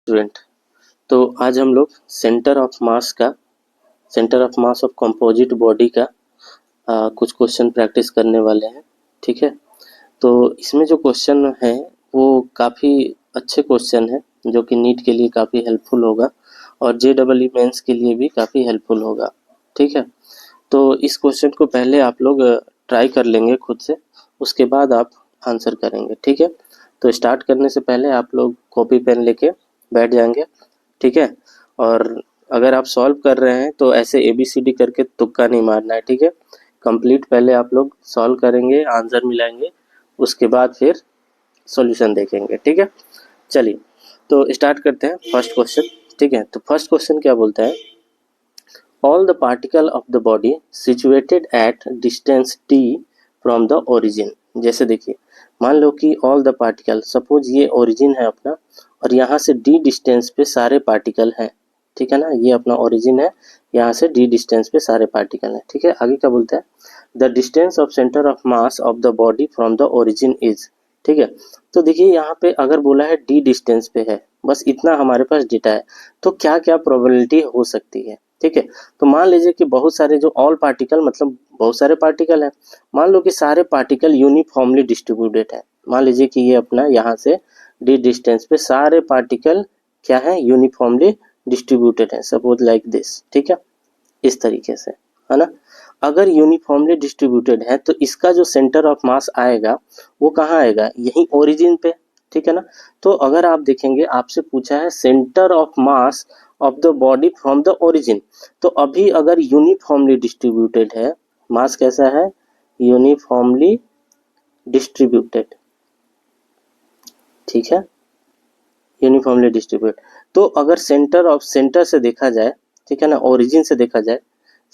Student, तो आज हम लोग centre of mass of composite body का कुछ क्वेश्चन प्रैक्टिस करने वाले हैं। ठीक है, तो इसमें जो क्वेश्चन है वो काफ़ी अच्छे क्वेश्चन है जो कि नीट के लिए काफ़ी हेल्पफुल होगा और JEE मेंस के लिए भी काफ़ी हेल्पफुल होगा। ठीक है, तो इस क्वेश्चन को पहले आप लोग ट्राई कर लेंगे खुद से, उसके बाद आप आंसर करेंगे। ठीक है, तो स्टार्ट करने से पहले आप लोग कॉपी पेन लेके बैठ जाएंगे। ठीक है, और अगर आप सॉल्व कर रहे हैं तो ऐसे ABCD करके तुक्का नहीं मारना है। ठीक है, कंप्लीट पहले आप लोग सॉल्व करेंगे, आंसर मिलाएंगे, उसके बाद फिर सॉल्यूशन देखेंगे। ठीक है, चलिए तो स्टार्ट करते हैं फर्स्ट क्वेश्चन। ठीक है, तो फर्स्ट क्वेश्चन क्या बोलता है, all the particle of the body situated at distance t from the origin। जैसे देखिए, मान लो कि all the particle, सपोज ये origin है अपना और यहाँ से d डिस्टेंस पे सारे पार्टिकल हैं। ठीक है ना, ये अपना origin है, यहाँ से d डिस्टेंस पे सारे पार्टिकल हैं। ठीक है, आगे क्या बोलता है, the distance of centre of mass of the body from the origin is. ठीक है, तो देखिए यहाँ पे अगर बोला है d डिस्टेंस पे है, बस इतना हमारे पास डेटा है, तो क्या क्या प्रोबेबिलिटी हो सकती है। ठीक है, तो मान लीजिए कि बहुत सारे जो ऑल पार्टिकल मतलब बहुत सारे पार्टिकल हैं, मान लो कि सारे पार्टिकल यूनिफॉर्मली डिस्ट्रीब्यूटेड है। मान लीजिए कि ये अपना यहाँ से d डिस्टेंस पे सारे पार्टिकल क्या है, यूनिफॉर्मली डिस्ट्रीब्यूटेड है, सपोज लाइक दिस। ठीक है, इस तरीके से, है ना। अगर यूनिफॉर्मली डिस्ट्रीब्यूटेड है तो इसका जो सेंटर ऑफ मास आएगा वो कहाँ आएगा, यही ओरिजिन पे। ठीक है ना, तो अगर आप देखेंगे आपसे पूछा है centre of mass of the body from the origin, तो अभी अगर यूनिफॉर्मली डिस्ट्रीब्यूटेड है, मास कैसा है, यूनिफॉर्मली डिस्ट्रीब्यूटेड। ठीक है, यूनिफॉर्मली डिस्ट्रीब्यूटेड, तो अगर सेंटर से देखा जाए, ठीक है ना, ओरिजिन से देखा जाए,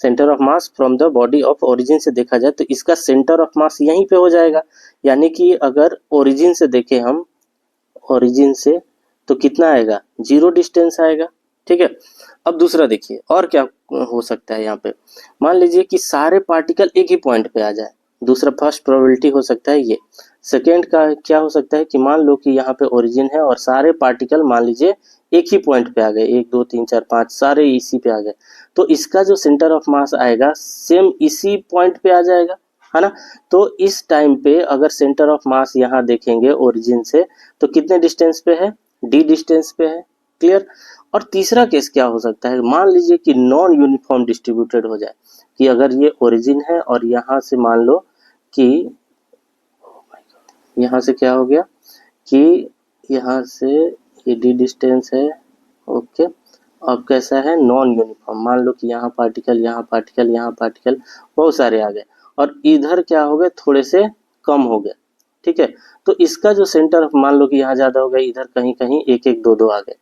centre of mass from the body of origin से देखा जाए तो इसका सेंटर ऑफ मास यहीं पे हो जाएगा। यानी कि अगर ओरिजिन से देखें हम, ओरिजिन से, तो कितना आएगा, 0 डिस्टेंस आएगा। ठीक है, अब दूसरा देखिए और क्या हो सकता है यहाँ पे, मान लीजिए कि सारे पार्टिकल एक ही पॉइंट पे आ जाए, दूसरा फर्स्ट प्रोबेबिलिटी हो सकता है ये। सेकेंड का क्या हो सकता है कि मान लो कि यहाँ पे ओरिजिन है और सारे पार्टिकल मान लीजिए एक ही पॉइंट पे आ गए, 1 2 3 4 5 सारे इसी पे आ गए, तो इसका जो सेंटर ऑफ मास आएगा सेम इसी पॉइंट पे आ जाएगा, है ना। तो इस टाइम पे अगर सेंटर ऑफ मास यहाँ देखेंगे ओरिजिन से तो कितने डिस्टेंस पे है, d डिस्टेंस पे है। क्लियर। और तीसरा केस क्या हो सकता है, मान लीजिए कि नॉन यूनिफॉर्म डिस्ट्रीब्यूटेड हो जाए, कि अगर ये ओरिजिन है और यहाँ से मान लो कि यहाँ से क्या हो गया कि यहाँ से ये d डिस्टेंस है, ओके। अब कैसा है, नॉन यूनिफॉर्म, मान लो कि यहाँ पार्टिकल यहाँ पार्टिकल यहाँ पार्टिकल बहुत सारे आ गए और इधर क्या हो गए, थोड़े से कम हो गए। ठीक है, तो इसका जो सेंटर मान लो कि यहाँ ज्यादा हो गया, इधर कहीं कहीं 1 1 2 2 आ गए।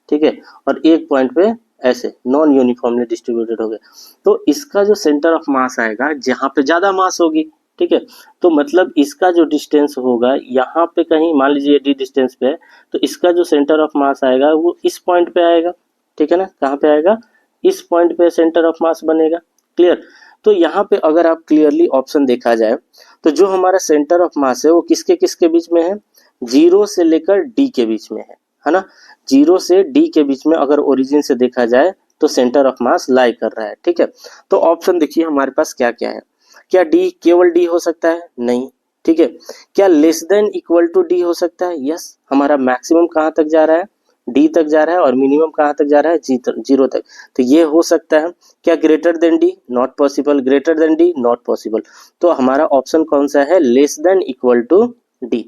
ठीक है, और एक पॉइंट पे ऐसे नॉन यूनिफॉर्मली डिस्ट्रीब्यूटेड हो गए, तो इसका जो सेंटर ऑफ मास आएगा जहाँ पे ज्यादा मास होगी, ठीक है, तो मतलब इसका जो डिस्टेंस होगा यहाँ पे कहीं मान लीजिए d डिस्टेंस पे है, तो इसका जो सेंटर ऑफ मास आएगा वो इस पॉइंट पे आएगा। ठीक है ना, कहाँ पे आएगा, इस पॉइंट पे सेंटर ऑफ मास बनेगा। क्लियर। तो यहाँ पे अगर आप क्लियरली ऑप्शन देखा जाए तो जो हमारा सेंटर ऑफ मास है वो किसके किसके बीच में है, 0 से लेकर d के बीच में है ना। 0 से d के बीच में अगर ओरिजिन से देखा जाए तो सेंटर ऑफ मास लाई कर रहा है। ठीक है, तो ऑप्शन देखिए हमारे पास क्या क्या है, क्या d केवल d हो सकता है, नहीं। ठीक है, क्या less than equal to d हो सकता है, यस। हमारा मैक्सिमम कहाँ तक जा रहा है, d तक जा रहा है और मिनिमम कहाँ तक जा रहा है, 0 तक, तो ये हो सकता है। क्या greater than d, not possible, greater than d, not possible, तो हमारा ऑप्शन कौन सा है, less than equal to d।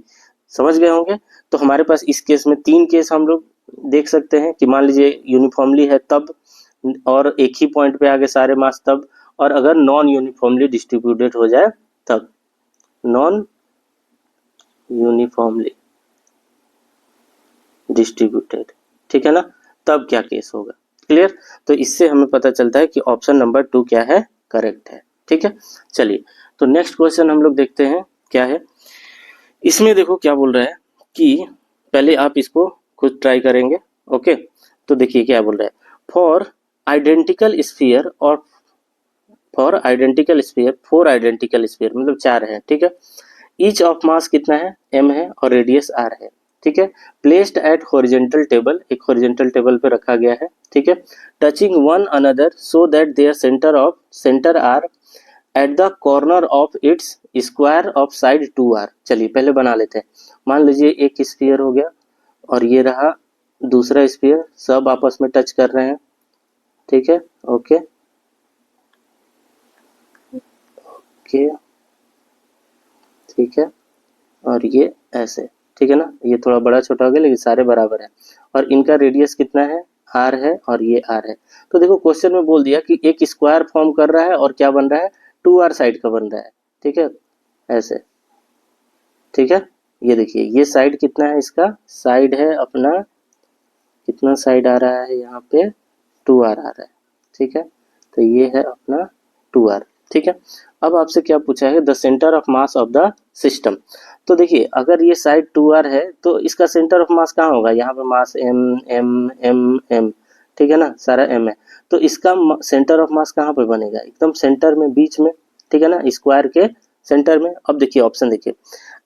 समझ गए होंगे। तो हमारे पास इस केस में 3 केस हम लोग देख सकते हैं कि मान लीजिए यूनिफॉर्मली है तब, और एक ही पॉइंट पे आगे सारे मास तब, और अगर नॉन यूनिफॉर्मली डिस्ट्रीब्यूटेड हो जाए तब, नॉन यूनिफॉर्मली डिस्ट्रीब्यूटेड, ठीक है ना, तब क्या केस होगा। क्लियर। तो इससे हमें पता चलता है कि ऑप्शन नंबर 2 क्या है, करेक्ट है। ठीक है, चलिए तो नेक्स्ट क्वेश्चन हम लोग देखते हैं क्या है। इसमें देखो क्या बोल रहा है कि पहले आप इसको खुद ट्राई करेंगे। ओके, तो देखिए क्या बोल रहा है, फॉर आइडेंटिकल स्फीयर और for identical sphere, 4 identical sphere मतलब 4 है। ठीक है, ईच ऑफ मास कितना है, m है और रेडियस r है। ठीक है। प्लेस्ड एट हॉरिजेंटल टेबल, एक हॉरिजेंटल टेबल पे रखा गया है, ठीक है। Touching one another so that their centre are at the corner of its square of side 2r। चलिए पहले बना लेते हैं। मान लीजिए एक स्फीयर हो गया और ये रहा दूसरा स्फीयर, सब आपस में टच कर रहे हैं, ठीक है। ओके ओके, ठीक है। और ये ऐसे, ठीक है ना, ये थोड़ा बड़ा छोटा हो गया लेकिन सारे बराबर है। और इनका रेडियस कितना है, r है, और ये r है। तो देखो क्वेश्चन में बोल दिया कि एक स्क्वायर फॉर्म कर रहा है और क्या बन रहा है, 2r साइड का बन रहा है, ठीक है, ऐसे, ठीक है। ये देखिए ये साइड कितना है, इसका साइड है अपना, कितना साइड आ रहा है यहाँ पे, 2r आ रहा है, ठीक है। तो ये है अपना 2r, ठीक है। अब आपसे क्या पूछा है, the centre of mass of the system. तो देखिए अगर ये साइड 2r है तो इसका सेंटर ऑफ मास कहाँ होगा, यहाँ पे मास m m m m, ठीक है ना, सारा m है। तो इसका सेंटर ऑफ मास कहाँ पे बनेगा, एकदम सेंटर में, बीच में, ठीक है ना, स्क्वायर के सेंटर में। अब देखिए ऑप्शन देखिए,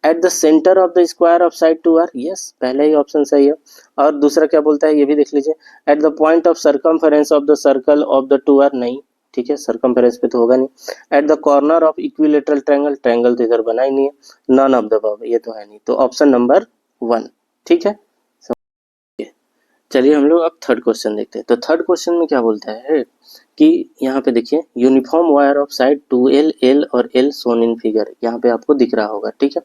at the centre of the square of side 2r, yes पहले ही ऑप्शन सही है। और दूसरा क्या बोलता है ये भी देख लीजिए, eight the point of circumference of the circle of the 2r, नहीं, ठीक है, सर्कमफेरेंस पे तो होगा नहीं। Eight the corner of equilateral triangle, triangle तो इधर बना ही नहीं है, नन ऑफ द अबव, ये तो है नहीं, तो ऑप्शन नंबर 1, ठीक है। चलिए हम लोग अब थर्ड क्वेश्चन देखते हैं। तो थर्ड क्वेश्चन में क्या बोलता है कि यहाँ पे देखिए, uniform wire of side 2l, l और l सोन इन फिगर, यहाँ पे आपको दिख रहा होगा, ठीक है।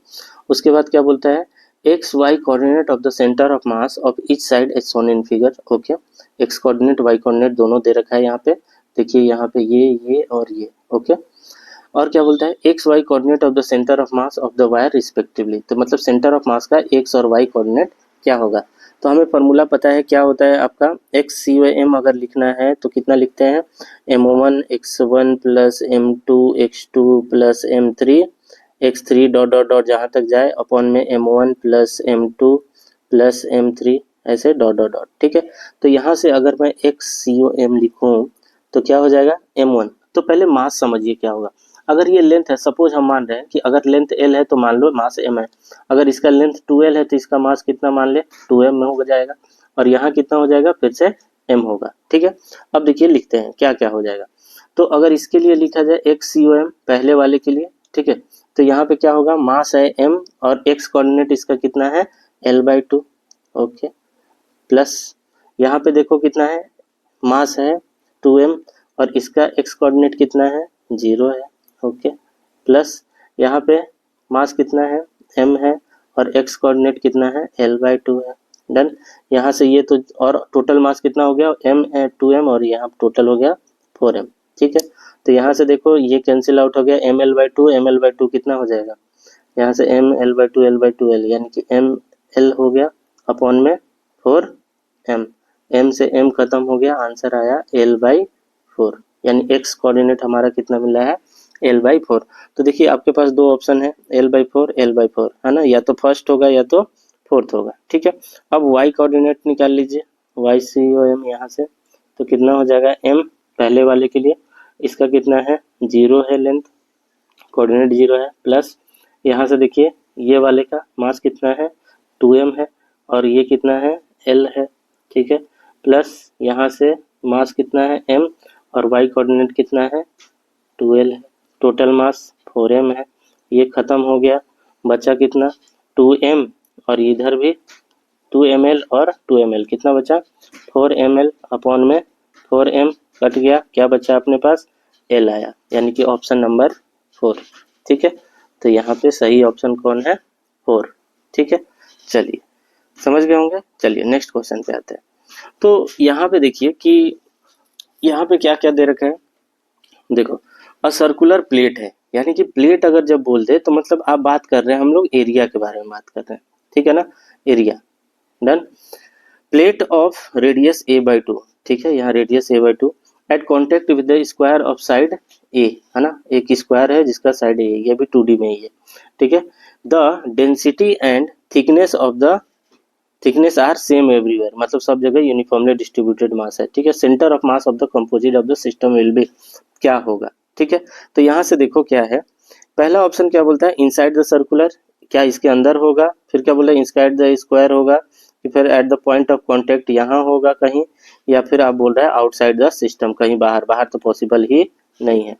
उसके बाद क्या बोलता है, x y coordinate of the centre of mass of each side as shown in figure, okay. X coordinate y coordinate दोनों दे रखा है यहाँ पे, देखिए यहाँ पे ये और ये, ओके। और क्या बोलता है, x y coordinate of the centre of mass of the wire respectively, तो मतलब सेंटर ऑफ मास का एक्स और वाई कोऑर्डिनेट क्या होगा। तो हमें फॉर्मूला पता है क्या होता है आपका, एक्स सी वाई एम अगर लिखना है तो कितना लिखते हैं, m1 x1 plus m2 x2 plus m3 x3 dot dot dot जहाँ तक जाए अपॉन में m1 plus m2 plus m3 ऐसे डॉट डॉट डॉट, ठीक है। तो यहाँ से अगर मैं एक्स सी ओ एम लिखूँ तो क्या हो जाएगा, m1। तो पहले मास समझिए क्या होगा, अगर ये लेंथ है, सपोज हम मान रहे हैं कि अगर लेंथ l है तो मान लो मास m है। अगर इसका लेंथ 2l है तो इसका मास कितना मान ले, 2m में हो जाएगा। और यहाँ कितना हो जाएगा, फिर से m होगा, ठीक है। अब देखिए लिखते हैं क्या क्या हो जाएगा। तो अगर इसके लिए लिखा जाए एक्स सी ओ एम पहले वाले के लिए, ठीक है, तो यहाँ पे क्या होगा, मास है m और x कोऑर्डिनेट इसका कितना है, l/2, ओके। प्लस यहाँ पे देखो कितना है, मास है 2m और इसका x कोऑर्डिनेट कितना है, 0 है, ओके। प्लस यहाँ पे मास कितना है, m है, और x कोऑर्डिनेट कितना है, l/2 है, डन। यहाँ से ये तो, और टोटल मास कितना हो गया, m है 2m और यहाँ टोटल हो गया 4m, ठीक है। तो यहाँ से देखो ये कैंसिल आउट हो गया, ml/2 ml/2 कितना हो जाएगा, यहाँ से ml/2 l/2 l, यानी कि ml हो गया अपॉन में 4m, m से m खत्म हो गया, आंसर आया l/4, यानी x कोऑर्डिनेट हमारा कितना मिला है, l/4। तो देखिए आपके पास दो ऑप्शन है, l/4 l/4, है ना, या तो फर्स्ट होगा या तो फोर्थ होगा, ठीक है। अब y कोऑर्डिनेट निकाल लीजिए, y सी ओ एम यहाँ से, तो कितना हो जाएगा, m पहले वाले के लिए, इसका कितना है, 0 है लेंथ, कोऑर्डिनेट 0 है, प्लस यहाँ से देखिए ये वाले का मास कितना है, 2m है, और ये कितना है, l है, ठीक है। प्लस यहाँ से मास कितना है, m, और y कोऑर्डिनेट कितना है, 2l है, टोटल मास 4m है, ये खत्म हो गया, बचा कितना, 2m, और इधर भी 2ml और 2ml, कितना बचा, 4ml अपॉन में 4m कट गया, क्या बचा अपने पास, l आया, यानी कि ऑप्शन नंबर 4, ठीक है। तो यहाँ पे सही ऑप्शन कौन है, 4, ठीक है। चलिए समझ गए होंगे, चलिए नेक्स्ट क्वेश्चन पे आते हैं। तो यहाँ पे देखिए कि यहाँ पे क्या क्या दे रखा है, देखो अ सर्कुलर प्लेट है, यानी कि प्लेट अगर जब बोल दे तो मतलब आप बात कर रहे हैं, हम लोग एरिया के बारे में बात कर रहे हैं, ठीक है ना, area, done. Plate of radius a/2, ठीक है, यहाँ radius a/2 at contact with the square of side a, है ना, एक स्क्वायर है जिसका साइड a है, ये भी 2D में ही है, ठीक है। The density and thickness of the thickness are same everywhere, मतलब सब जगह यूनिफॉर्मली डिस्ट्रीब्यूटेड मास है, ठीक है। Centre of mass of the composite of the system will be, क्या होगा, ठीक है। तो यहाँ से देखो क्या है, पहला ऑप्शन क्या बोलता है, इनसाइड द सर्कुलर, क्या इसके अंदर होगा, फिर क्या बोला इनसाइड द स्क्वायर होगा, कि फिर eight the point of contact यहाँ होगा कहीं, या फिर आप बोल रहे हैं आउटसाइड द सिस्टम कहीं बाहर, बाहर तो पॉसिबल ही नहीं है,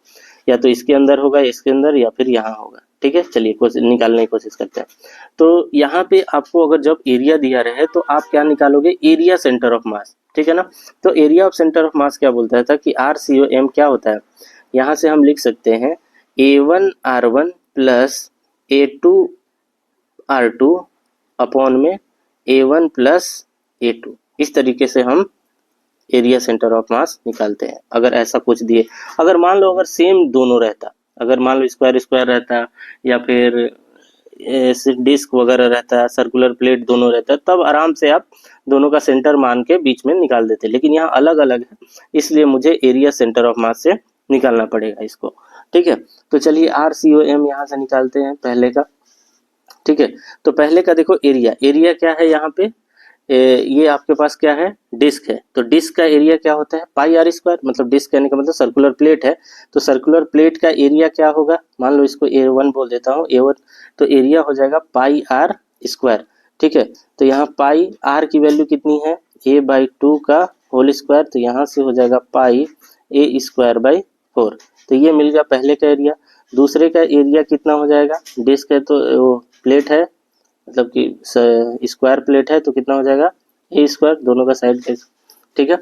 या तो इसके अंदर होगा, इसके अंदर, या फिर यहाँ होगा। ठीक है, चलिए कोशिश निकालने की कोशिश करते हैं। तो यहाँ पे आपको अगर जब एरिया दिया रहे तो आप क्या निकालोगे, एरिया सेंटर ऑफ मास। ठीक है ना, तो एरिया ऑफ सेंटर ऑफ मास क्या बोलता था कि RCOM क्या होता है, यहाँ से हम लिख सकते हैं A1R1 प्लस A2R2 अपॉन में A1 प्लस A2। इस तरीके से हम एरिया सेंटर ऑफ मास निकालते हैं। अगर ऐसा कुछ दिए, अगर मान लो अगर सेम दोनों रहता, अगर मान लो स्क्वायर स्क्वायर रहता, या फिर डिस्क वगैरह रहता, सर्कुलर प्लेट दोनों रहता, तब आराम से आप दोनों का सेंटर मान के बीच में निकाल देते, लेकिन यहाँ अलग अलग है, इसलिए मुझे एरिया सेंटर ऑफ मास से निकालना पड़ेगा इसको। ठीक है, तो चलिए RCOM यहाँ से निकालते हैं पहले का। ठीक है, तो पहले का देखो एरिया, एरिया क्या है यहाँ पे, ये आपके पास क्या है, डिस्क है, तो डिस्क का एरिया क्या होता है पाई आर स्क्वायर, मतलब डिस्क कहने का मतलब सर्कुलर प्लेट है, तो सर्कुलर प्लेट का एरिया क्या होगा, मान लो इसको A1 बोल देता हूँ, A1, तो एरिया हो जाएगा पाई आर स्क्वायर। ठीक है, तो यहाँ पाई आर की वैल्यू कितनी है, A/2 का होल स्क्वायर, तो यहाँ से हो जाएगा पाई A² 4। तो ये मिल गया पहले का एरिया। दूसरे का एरिया कितना हो जाएगा, डिस्क है तो वो प्लेट है, मतलब कि स्क्वायर प्लेट है, तो कितना हो जाएगा A², दोनों का साइड। ठीक है,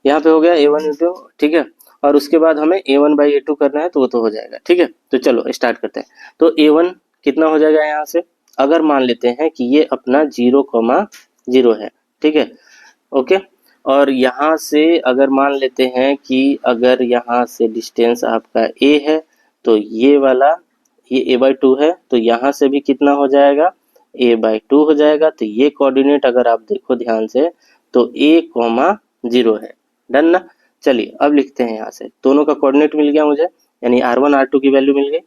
यहाँ पे हो गया A1 A2। ठीक है, और उसके बाद हमें A1/A2 करना है, तो वो तो हो जाएगा। ठीक है, तो चलो स्टार्ट करते हैं। तो A1 कितना हो जाएगा यहाँ से, अगर मान लेते हैं कि ये अपना 0,0 है। ठीक है, ओके, और यहाँ से अगर मान लेते हैं कि अगर यहाँ से डिस्टेंस आपका A है, तो ये वाला ये A/2 है, तो यहाँ से भी कितना हो जाएगा, A/2 हो जाएगा। तो ये कोऑर्डिनेट अगर आप देखो ध्यान से, तो A,0 है। डन ना, चलिए अब लिखते हैं, यहाँ से दोनों का कोऑर्डिनेट मिल गया मुझे, यानी R1 R2 की वैल्यू मिल गई।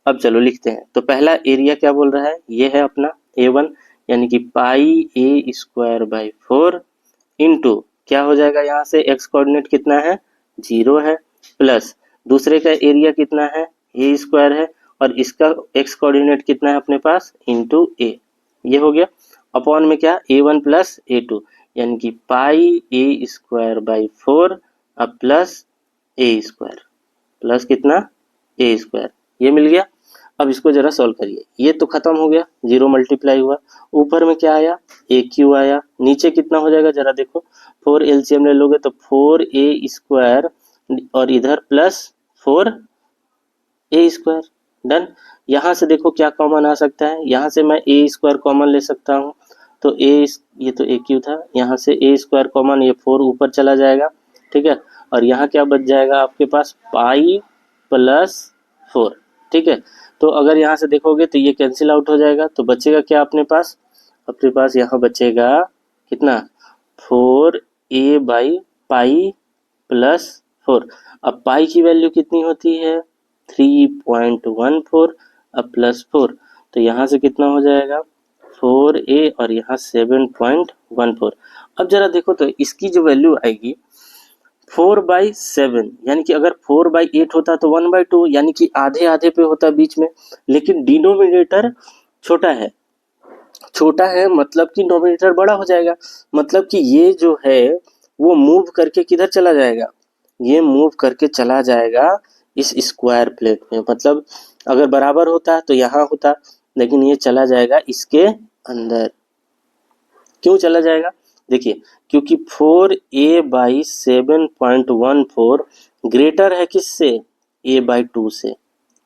अब चलो लिखते हैं, तो पहला एरिया क्या बोल रहा है, ये है अपना A1, यानी कि पाई A² 4 इंटू क्या हो जाएगा, यहाँ से x कोऑर्डिनेट कितना है 0 है, प्लस दूसरे का एरिया कितना है A² है, और इसका x कोऑर्डिनेट कितना है अपने पास इंटू A, ये हो गया, अपॉन में क्या A1 प्लस A2, यानी कि पाई A² 4 अब प्लस A², प्लस कितना A², ये मिल गया। अब इसको जरा सॉल्व करिए, ये तो खत्म हो गया, 0 मल्टीप्लाई हुआ, ऊपर में क्या आया AQ आया, नीचे कितना हो जाएगा जरा देखो, 4 LCM ले लोगे तो 4A² और इधर प्लस 4A²। डन, यहाँ से देखो क्या कॉमन आ सकता है, यहाँ से मैं A² कॉमन ले सकता हूँ, तो ये तो AQ था, यहाँ से A² कॉमन, ये 4 ऊपर चला जाएगा। ठीक है, और यहाँ क्या बच जाएगा आपके पास पाई प्लस 4। ठीक है, तो अगर यहाँ से देखोगे तो ये कैंसिल आउट हो जाएगा, तो बचेगा क्या अपने पास यहाँ बचेगा कितना 4A पाई प्लस 4। अब पाई की वैल्यू कितनी होती है 3.14, अब प्लस 4, तो यहाँ से कितना हो जाएगा 4A और यहाँ 7.14। अब जरा देखो तो इसकी जो वैल्यू आएगी 4/7, यानी कि अगर 4/8 होता तो 1/2, यानी कि आधे आधे पे होता बीच में, लेकिन डिनोमिनेटर छोटा है मतलब कि नोमिनेटर बड़ा हो जाएगा, मतलब कि ये जो है वो मूव करके किधर चला जाएगा, ये मूव करके चला जाएगा इस स्क्वायर प्लेट में, मतलब अगर बराबर होता तो यहाँ होता, लेकिन ये चला जाएगा इसके अंदर। क्यों चला जाएगा, देखिए क्योंकि 4A/7.14 ग्रेटर है किससे A/2 से,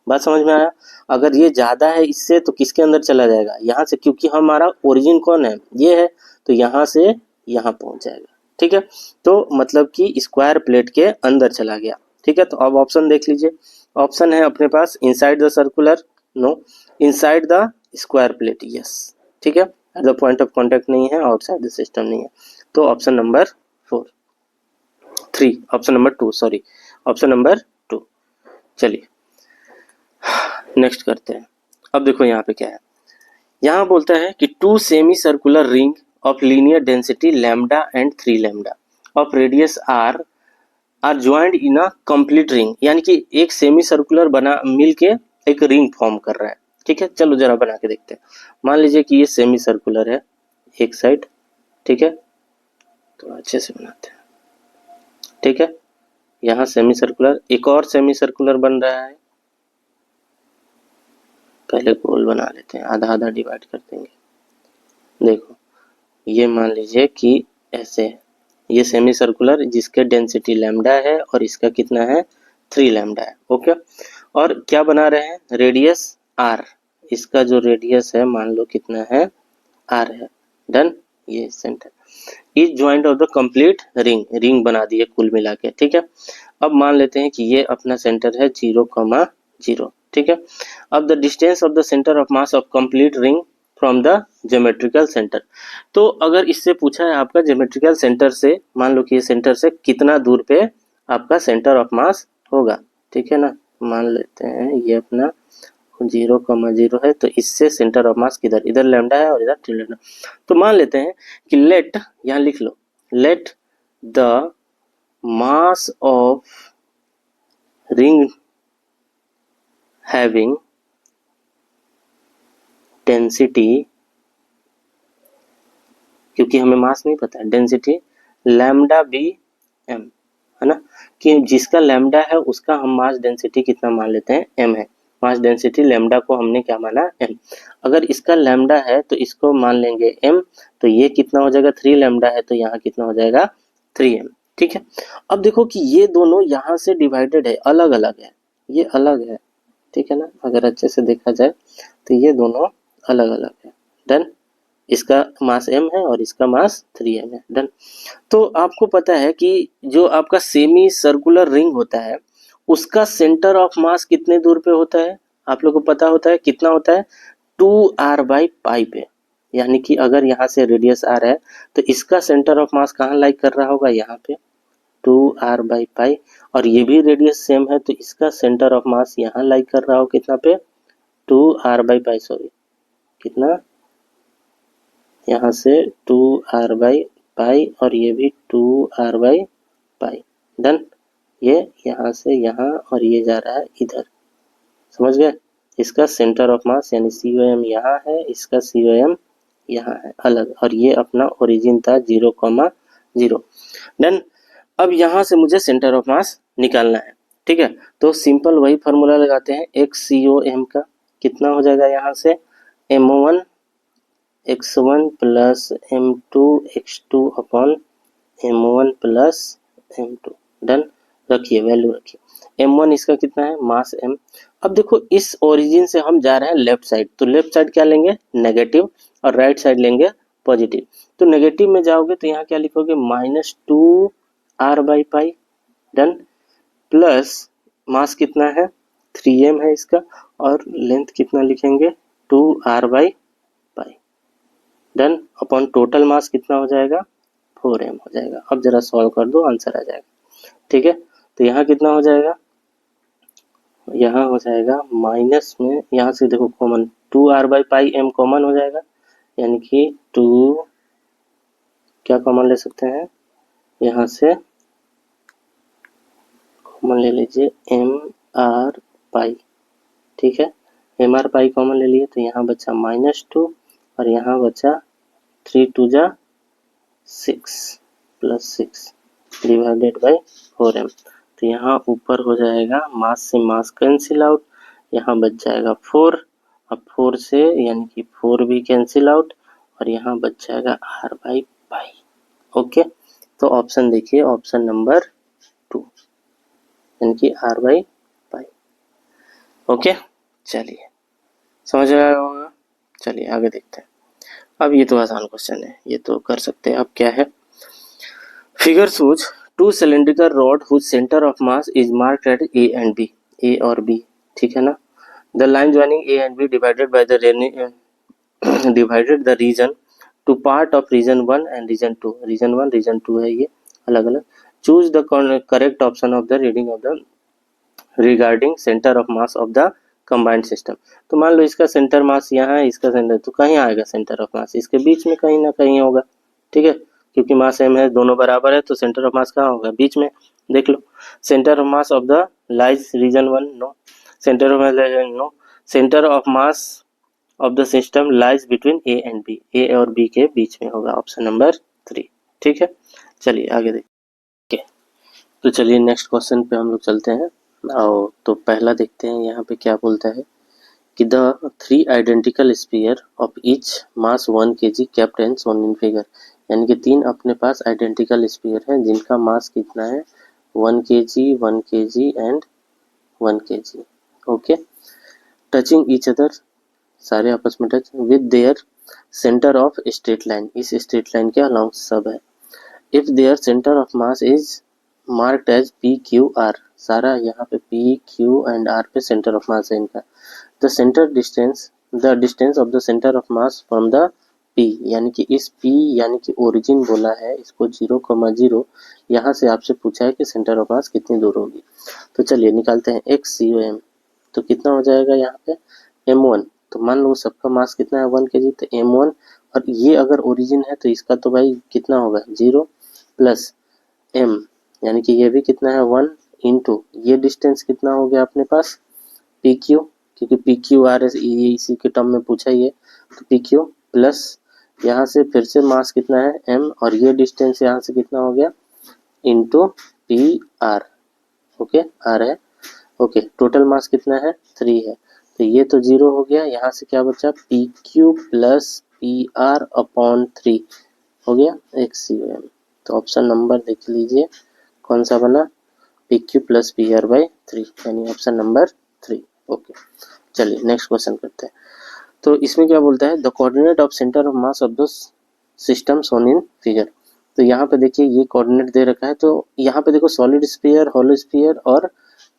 बात समझ में आया। अगर ये ज्यादा है इससे तो किसके अंदर चला जाएगा, यहाँ से, क्योंकि हमारा ओरिजिन कौन है ये है, तो यहाँ से यहाँ पहुंच जाएगा। ठीक है, तो मतलब कि स्क्वायर प्लेट के अंदर चला गया। ठीक है, तो अब ऑप्शन देख लीजिए, ऑप्शन है अपने पास inside the circular, no, inside the square plate, yes. ठीक है, at the point of contact नहीं है, आउटसाइड द सिस्टम नहीं है, तो option number 3, option number 2, sorry, option number 2। चलिए नेक्स्ट करते हैं। अब देखो यहाँ पे क्या है, यहाँ बोलता है कि 2 semi circular ring of linear density lambda and 3 lambda of radius R joined in a complete ring, यानी कि एक सेमी सर्कुलर बना मिल के एक रिंग फॉर्म कर रहा है। ठीक है, चलो जरा बना के देखते हैं। मान लीजिए कि ये सेमी सर्कुलर है एक साइड, ठीक है, तो अच्छे से बनाते हैं। ठीक है, यहाँ सेमी सर्कुलर, एक और सेमी सर्कुलर बन रहा है, पहले गोल बना लेते हैं, आधा आधा डिवाइड कर देंगे। देखो ये मान लीजिए कि ऐसे है, ये सेमी सर्कुलर जिसके डेंसिटी लैम्डा है और इसका कितना है 3 लैम्डा है। ओके, और क्या बना रहे हैं, रेडियस आर, इसका जो रेडियस है मान लो कितना है आर है। डन, ये centre is joint of the complete ring, ring बना दिए कुल मिला के। ठीक है, अब मान लेते हैं कि ये अपना सेंटर है 0,0। ठीक है, अब the distance of the centre of mass of complete ring from the geometrical centre. तो अगर इससे पूछा है आपका ज्योमेट्रिकल सेंटर से, मान लो कि ये सेंटर से कितना दूर पे आपका सेंटर ऑफ मास होगा। ठीक है ना, मान लेते हैं ये अपना 0,0 है, तो इससे सेंटर ऑफ मास किधर, इधर लैम्डा है और इधर 3 लैम्डा। तो मान लेते हैं कि लेट, यहाँ लिख लो, let the mass of ring having density, क्योंकि हमें मास नहीं पता है, डेंसिटी लैम्डा बी एम, है ना, कि जिसका लैम्डा है उसका हम मास डेंसिटी कितना मान लेते हैं, एम है। मास डेंसिटी लैम्डा को हमने क्या माना, एम। अगर इसका लैम्डा है तो इसको मान लेंगे एम, तो ये कितना हो जाएगा 3 लैम्डा है, तो यहाँ कितना हो जाएगा 3m। ठीक है, अब देखो कि ये दोनों यहाँ से डिवाइडेड है, अलग अलग है, ये अलग है। ठीक है ना, अगर अच्छे से देखा जाए तो ये दोनों अलग अलग है। डन, इसका मास m है और इसका मास 3m है। डन, तो आपको पता है कि जो आपका सेमी सर्कुलर रिंग होता है उसका सेंटर ऑफ मास कितने दूर पे होता है, आप लोग को पता होता है कितना होता है, 2r/पाई पे। यानी कि अगर यहाँ से रेडियस r है तो इसका सेंटर ऑफ मास कहाँ लाइक कर रहा होगा, यहाँ पे 2r/पाई, और ये भी रेडियस सेम है तो इसका सेंटर ऑफ मास यहाँ लाइक कर रहा हो कितना पे, 2r/पाई, सॉरी कितना, यहाँ से 2r/पाई और ये भी 2r/पाई। डन, ये यहाँ से यहाँ और ये जा रहा है इधर, समझ गए। इसका सेंटर ऑफ मास यानी COM यहाँ है, इसका COM यहाँ है अलग, और ये अपना ओरिजिन था 0,0। डन, अब यहाँ से मुझे सेंटर ऑफ मास निकालना है। ठीक है, तो सिंपल वही फार्मूला लगाते हैं, XCOM का कितना हो जाएगा, यहाँ से M1 x1 plus M2 x2 upon M1 plus M2। Done, रखिए वैल्यू रखिए। M1 इसका कितना है, मास M। अब देखो इस ओरिजिन से हम जा रहे हैं लेफ्ट साइड, तो लेफ्ट साइड क्या लेंगे, नेगेटिव, और राइट साइड लेंगे पॉजिटिव। तो नेगेटिव में जाओगे तो यहाँ क्या लिखोगे, -2r/पाई। डन, प्लस मास कितना है 3m है इसका, और लेंथ कितना लिखेंगे 2r/पाई। डन, अपॉन टोटल मास कितना हो जाएगा 4m हो जाएगा। अब जरा सॉल्व कर दो, आंसर आ जाएगा। ठीक है, तो यहाँ कितना हो जाएगा, यहाँ हो जाएगा माइनस में, यहाँ से देखो कॉमन 2r/पाई m कॉमन हो जाएगा, यानी कि 2 क्या कॉमन ले सकते हैं, यहाँ से कॉमन ले लीजिए mr/पाई। ठीक है, mr/पाई कॉमन ले लिए तो यहाँ बचा -2 और यहाँ बचा 3 2 जा 6 प्लस 6 डिवाइडेड बाई 4m। तो यहाँ ऊपर हो जाएगा मास से मास कैंसिल आउट, यहाँ बच जाएगा 4, अब 4 से यानी कि 4 भी कैंसिल आउट, और यहाँ बच जाएगा r/पाई। ओके, तो ऑप्शन देखिए, ऑप्शन नंबर 2 यानी कि r/पाई। ओके, चलिए समझ आया होगा। चलिए आगे देखते हैं। अब ये तो आसान क्वेश्चन है, ये तो कर सकते हैं। अब क्या है, figure shows 2 cylindrical rod whose center of mass is marked at A and B, A और B। ठीक है ना, the line joining A and B divided the region to part of region 1 and region 2। region 1 region 2 है ये अलग अलग। choose the correct option of the reading of the regarding center of mass of the combined system। तो मान लो इसका centre mass यहाँ है, इसका सेंटर, तो कहीं आएगा सेंटर ऑफ मास, इसके बीच में कहीं ना कहीं होगा। ठीक है, क्योंकि मास m है, दोनों बराबर है, तो सेंटर ऑफ मास कहाँ होगा, बीच में। देख लो, centre of mass of the lies region 1, no, centre of mass no, centre of mass of the system lies between A and B, A और बी के बीच में होगा, ऑप्शन नंबर 3। ठीक है, चलिए आगे देखिए। तो चलिए नेक्स्ट क्वेश्चन पे हम लोग चलते हैं। और तो पहला देखते हैं यहाँ पे क्या बोलता है कि the 3 identical sphere of each mass 1 kg kept and shown in figure, यानी कि 3 अपने पास आइडेंटिकल स्फीयर हैं जिनका मास कितना है 1 kg, 1 kg and 1 kg। Okay, touching each other, सारे आपस में touch with their centre of straight line, इस स्ट्रेट लाइन के अलोंग सब है। If their centre of mass is marked as P Q R, सारा यहाँ पे पी क्यू एंड आर पे सेंटर ऑफ मास है इनका। The centre distance, the distance of the centre of mass from the P, यानी कि इस P यानी कि ओरिजिन बोला है इसको 0,0, यहाँ से आपसे पूछा है कि सेंटर ऑफ मास कितनी दूर होगी। तो चलिए निकालते हैं एक्स सी ओ एम, तो कितना हो जाएगा यहाँ पे m1, तो मान लो सबका मास कितना है 1 kg, तो m1, और ये अगर ओरिजिन है तो इसका तो भाई कितना होगा 0 प्लस m, यानी कि ये भी कितना है 1 इंटू ये डिस्टेंस कितना हो गया अपने पास पी क्यू, क्योंकि पी क्यू आर एस ये इसी के टर्म में पूछा ही है, तो पी क्यू प्लस यहाँ से फिर से मास कितना है m, और ये डिस्टेंस यहाँ से कितना हो गया into P R. Okay, R है। ओके, टोटल मास कितना है 3 है, तो ये तो 0 हो गया, यहाँ से क्या बचा P Q plus P R upon 3 हो गया एक्स सी ओ एम। तो ऑप्शन नंबर देख लीजिए कौन सा बना P Q plus P R by 3, यानी ऑप्शन नंबर 3। ओके, चलिए नेक्स्ट क्वेश्चन करते हैं। तो इसमें क्या बोलता है the coordinate of centre of mass of the system shown in figure, तो यहाँ पे देखिए ये कोऑर्डिनेट दे रखा है, तो यहाँ पे देखो सॉलिड स्फीयर, होलो स्फीयर और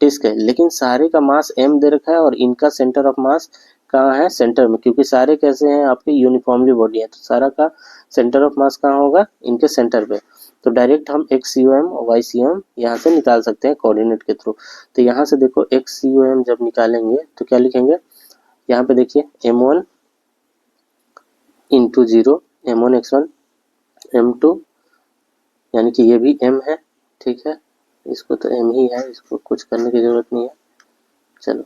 डिस्क है, लेकिन सारे का मास m दे रखा है और इनका सेंटर ऑफ मास कहाँ है सेंटर में, क्योंकि सारे कैसे हैं आपके यूनिफॉर्मली बॉडी है, तो सारा का सेंटर ऑफ मास कहाँ होगा इनके सेंटर पे। तो डायरेक्ट हम एक्स सी ओ एम और वाई सी ओ एम यहाँ से निकाल सकते हैं कोऑर्डिनेट के थ्रू। तो यहाँ से देखो एक्स सी ओ एम जब निकालेंगे तो क्या लिखेंगे, यहाँ पे देखिए m1 into 0, m1 x1 m2, यानी कि ये भी m है, ठीक है, इसको तो m ही है, इसको कुछ करने की जरूरत नहीं है। चलो,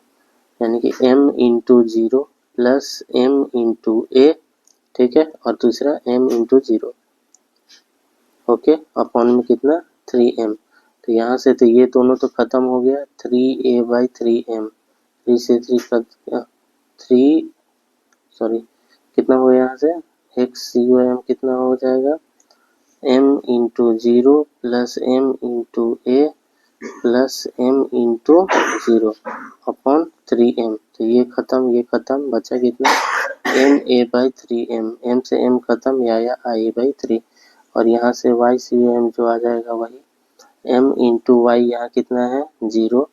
यानी कि m into 0 plus m into A, ठीक है, और दूसरा m इंटू 0, ओके, अपॉन में कितना 3m, तो यहाँ से तो ये दोनों तो खत्म हो गया 3a बाई 3m, 3 से 3 3 सॉरी कितना हो गया यहाँ से एक्स सी ओ एम कितना हो जाएगा m into 0 plus m into A plus m into 0 upon 3m, तो ये खत्म बचा कितना m a by 3m, m से m खत्म या i बाई 3, और यहाँ से y सी ओ एम जो आ जाएगा वही m इंटू वाई, यहाँ कितना है 0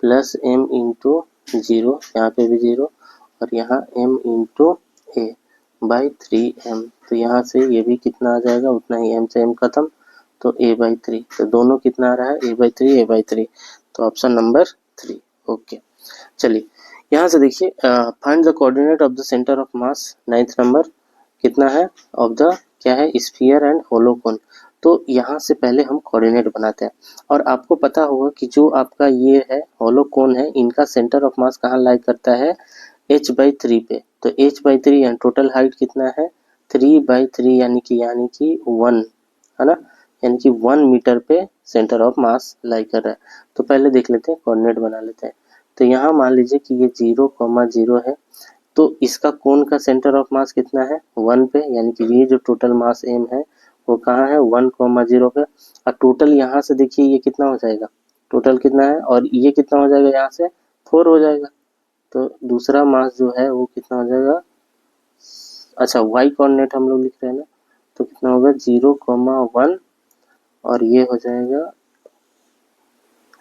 प्लस m इंटू 0, यहाँ पे भी 0, और यहाँ m into A by 3m, तो यहाँ से ये भी कितना आ जाएगा उतना ही, m से m खत्म तो a बाई 3, तो दोनों कितना आ रहा है a बाई 3 a बाई 3, तो ऑप्शन नंबर 3। ओके, चलिए यहाँ से देखिए find the coordinate of the centre of mass, 9th number कितना है ऑफ द क्या है स्फीयर एंड होलो कोन। तो यहाँ से पहले हम कोऑर्डिनेट बनाते हैं, और आपको पता होगा कि जो आपका ये है होलो कोन है इनका सेंटर ऑफ मास कहाँ लाई करता है h बाई 3 पे, तो h बाई 3 यानी टोटल हाइट कितना है 3 बाई 3, यानी कि 1 है ना, यानी कि 1 मीटर पे सेंटर ऑफ मास लाई कर रहा है। तो पहले देख लेते हैं कोऑर्डिनेट बना लेते हैं। तो यहाँ मान लीजिए कि ये 0,0 है, तो इसका कोन का सेंटर ऑफ मास कितना है 1 पे, यानी कि ये जो टोटल मास m है वो कहाँ है 1,0 पे, और टोटल यहाँ से देखिए ये कितना हो जाएगा, टोटल कितना है और ये कितना हो जाएगा यहाँ से 4 हो जाएगा, तो दूसरा मास जो है वो कितना हो जाएगा, अच्छा y कोऑर्डिनेट हम लोग लिख रहे हैं ना, तो कितना होगा 0,1, और ये हो जाएगा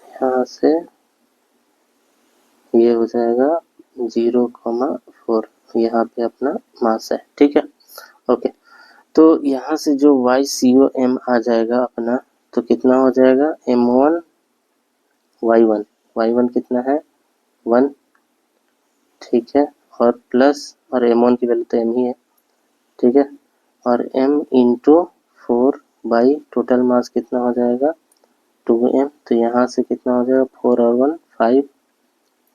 यहाँ से ये हो जाएगा 0,4, यहाँ पे अपना मास है, ठीक है। ओके, तो यहाँ से जो वाई सी ओ एम आ जाएगा अपना, तो कितना हो जाएगा m1 y1 कितना है 1, ठीक है, और प्लस और m1 की वैल्यू तो m ही है, ठीक है, और m into 4 by total mass कितना हो जाएगा 2m, तो यहाँ से कितना हो जाएगा 4 और 1 5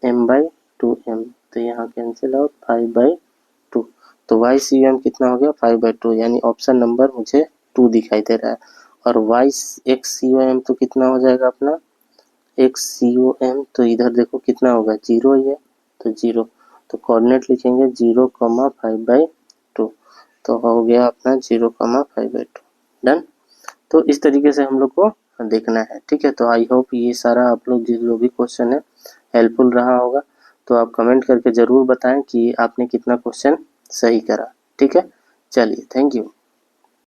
m बाई 2m, तो तो यहाँ कैंसिल आउट 5/2। तो वाई सी यू एम कितना हो गया 5/2, यानी ऑप्शन नंबर मुझे 2 दिखाई दे रहा है। और वाई एक्स सी ओ एम तो कितना हो जाएगा अपना एक्स सी ओ एम, तो इधर देखो कितना होगा 0 ही है, तो 0, तो कोऑर्डिनेट लिखेंगे 0,5/2, तो हो गया अपना 0,5/2। डन। तो इस तरीके से हम लोग को देखना है, ठीक है। तो आई होप ये सारा आप लोग जो भी क्वेश्चन है हेल्पफुल रहा होगा। तो आप कमेंट करके ज़रूर बताएं कि आपने कितना क्वेश्चन सही करा, ठीक है। चलिए, थैंक यू।